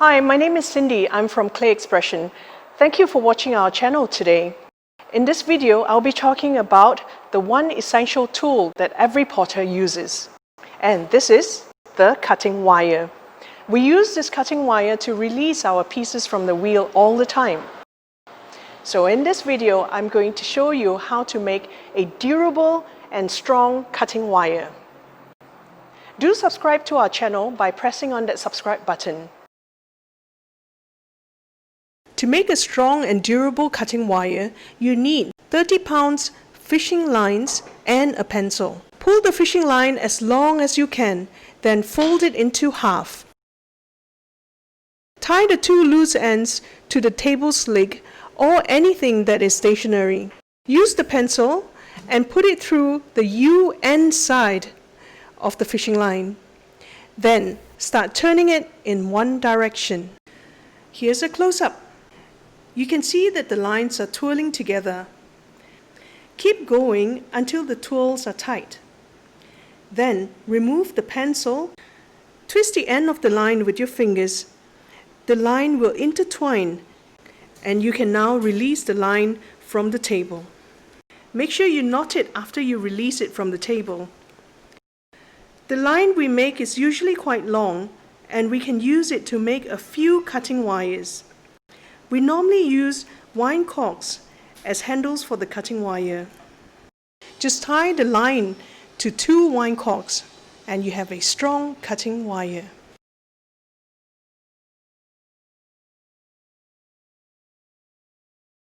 Hi, my name is Cindy. I'm from Clay Expression. Thank you for watching our channel today. In this video, I'll be talking about the one essential tool that every potter uses. And this is the cutting wire. We use this cutting wire to release our pieces from the wheel all the time. So in this video, I'm going to show you how to make a durable and strong cutting wire. Do subscribe to our channel by pressing on that subscribe button. To make a strong and durable cutting wire, you need 30 pounds fishing lines and a pencil. Pull the fishing line as long as you can, then fold it into half. Tie the two loose ends to the table slig or anything that is stationary. Use the pencil and put it through the end side of the fishing line. Then start turning it in one direction. Here's a close-up. You can see that the lines are twirling together. Keep going until the twirls are tight. Then remove the pencil. Twist the end of the line with your fingers. The line will intertwine, and you can now release the line from the table. Make sure you knot it after you release it from the table. The line we make is usually quite long, and we can use it to make a few cutting wires. We normally use wine corks as handles for the cutting wire. Just tie the line to two wine corks and you have a strong cutting wire.